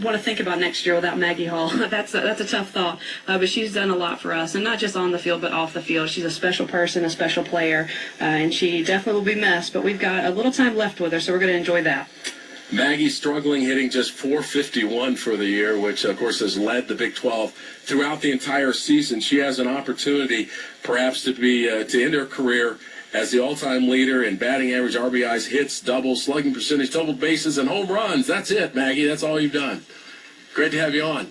want to think about next year without Maggie Hall. That's a tough thought. But she's done a lot for us, and not just on the field, but off the field. She's a special person, a special player, and she definitely will be missed. But we've got a little time left with her, so we're going to enjoy that. Maggie struggling, hitting just .451 for the year, which, of course, has led the Big 12 throughout the entire season. She has an opportunity, perhaps, to end her career as the all-time leader in batting average, RBIs, hits, doubles, slugging percentage, total bases, and home runs. That's it, Maggie. That's all you've done. Great to have you on.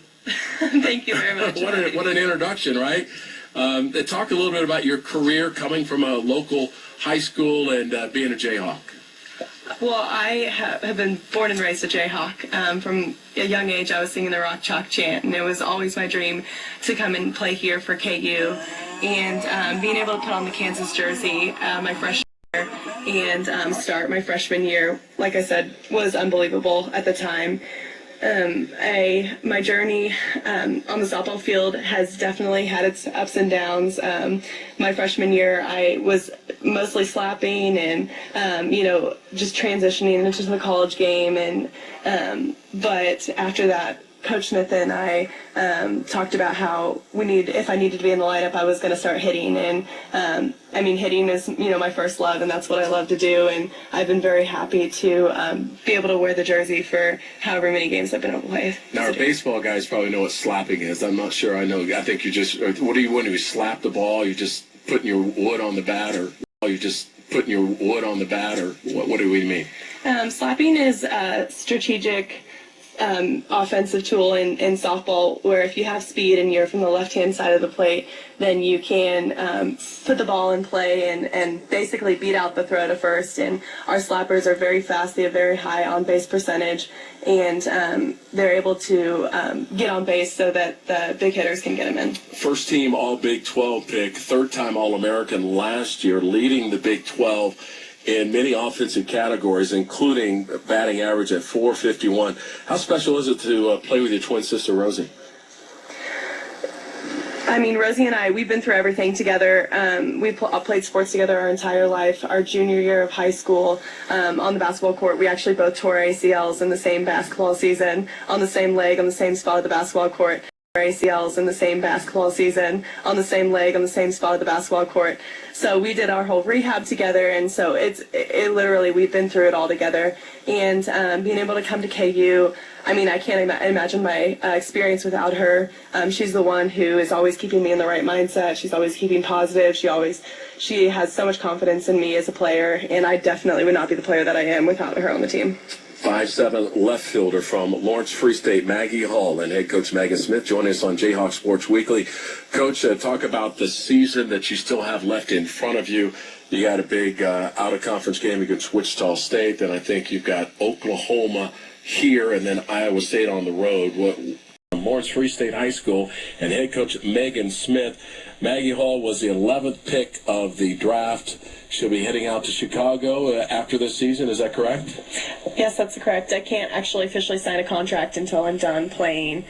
Thank you very much. What an introduction, right? Talk a little bit about your career coming from a local high school and being a Jayhawk. Well, I have been born and raised a Jayhawk. From a young age, I was singing the Rock Chalk chant, and it was always my dream to come and play here for KU. And being able to put on the Kansas jersey my freshman year and start my freshman year, like I said, was unbelievable at the time. My journey on the softball field has definitely had its ups and downs. My freshman year, I was mostly slapping and, just transitioning into the college game. But after that, Coach Smith and I talked about how if I needed to be in the lineup, I was going to start hitting. And, hitting is, my first love, and that's what I love to do. And I've been very happy to be able to wear the jersey for however many games I've been able to play. Now, our baseball guys probably know what slapping is. I'm not sure I know. I think what do you when you slap the ball? You're just putting your wood on the bat, or you're just putting your wood on the bat, or what do we mean? Slapping is a strategic offensive tool in softball, where if you have speed and you're from the left-hand side of the plate, then you can put the ball in play and basically beat out the throw to first. And our slappers are very fast. They have very high on-base percentage, and they're able to get on base so that the big hitters can get them in. First team All-Big 12 pick, third-time All-American last year, leading the Big 12 in many offensive categories, including batting average at .451. How special is it to play with your twin sister, Rosie? Rosie and I, we've been through everything together. We've played sports together our entire life. Our junior year of high school, on the basketball court, we actually both tore ACLs in the same basketball season, on the same leg, on the same spot of the basketball court. ACLs in the same basketball season, on the same leg, on the same spot of the basketball court. So we did our whole rehab together, and so it literally, we've been through it all together. And being able to come to KU, I can't imagine my experience without her. She's the one who is always keeping me in the right mindset. She's always keeping positive. She has so much confidence in me as a player, and I definitely would not be the player that I am without her on the team. 5'7" left fielder from Lawrence Free State, Maggie Hall, and head coach Megan Smith joining us on Jayhawk Sports Weekly. Coach, talk about the season that you still have left in front of you. You got a big out-of-conference game against Wichita State, then I think you've got Oklahoma here, and then Iowa State on the road. Lawrence Free State High School and head coach Megan Smith. Maggie Hall was the 11th pick of the draft. She'll be heading out to Chicago after this season. Is that correct? Yes, that's correct. I can't actually officially sign a contract until I'm done playing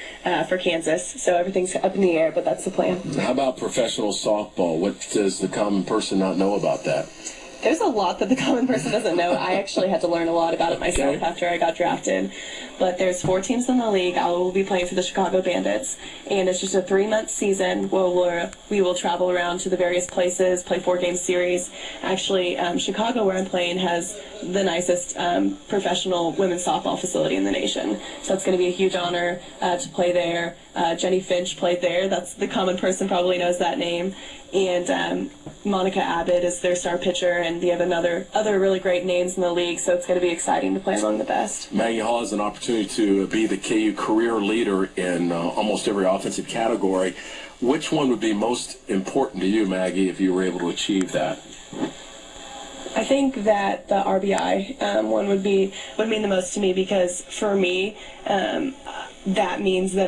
for Kansas, so everything's up in the air, but that's the plan. How about professional softball? What does the common person not know about that? There's a lot that the common person doesn't know. I actually had to learn a lot about it myself after I got drafted. But there's 4 teams in the league. I will be playing for the Chicago Bandits. And it's just a 3-month season where we will travel around to the various places, play 4-game series. Actually, Chicago, where I'm playing, has the nicest professional women's softball facility in the nation. So it's going to be a huge honor to play there. Jenny Finch played there. That's the common person probably knows that name. And Monica Abbott is their star pitcher, and they have other really great names in the league, so it's going to be exciting to play among the best. Maggie Hall has an opportunity to be the KU career leader in almost every offensive category. Which one would be most important to you, Maggie, if you were able to achieve that? I think that the RBI one would mean the most to me, because for me, that means that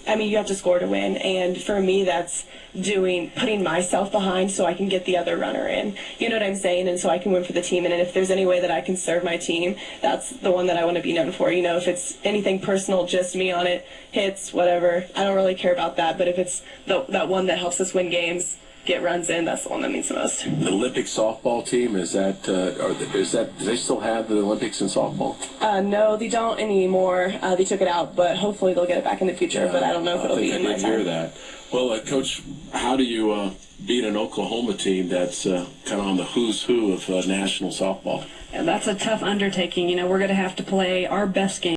you have to score to win, and for me that's putting myself behind so I can get the other runner in. You know what I'm saying? And so I can win for the team, and if there's any way that I can serve my team, that's the one that I want to be known for. If it's anything personal, just me on it, hits, whatever, I don't really care about that, but if it's that one that helps us win games, get runs in, that's the one that means the most. The Olympic softball team, is that do they still have the Olympics in softball? No, they don't anymore. They took it out, but hopefully they'll get it back in the future. But I don't know if it'll be in my I did hear time. that. Well, Coach, how do you beat an Oklahoma team that's kind of on the who's who of national softball? And that's a tough undertaking. You know, we're going to have to play our best game.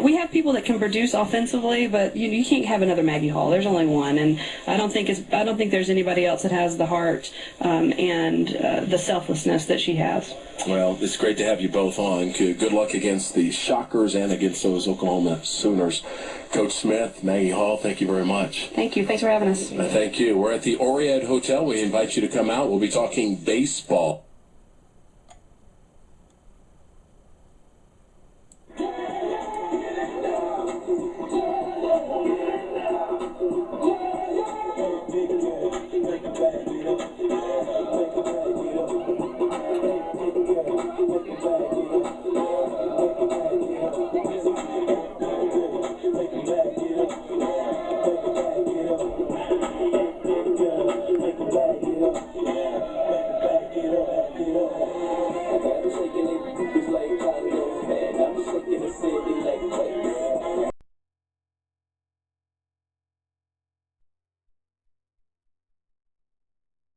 We have people that can produce offensively, but you can't have another Maggie Hall. There's only one, and I don't think there's anybody else that has the heart and the selflessness that she has. Well, it's great to have you both on. Good luck against the Shockers and against those Oklahoma Sooners. Coach Smith, Maggie Hall, thank you very much. Thank you. Thanks for having us. Thank you. We're at the Oriad Hotel. We invite you to come out. We'll be talking baseball. Make a bag,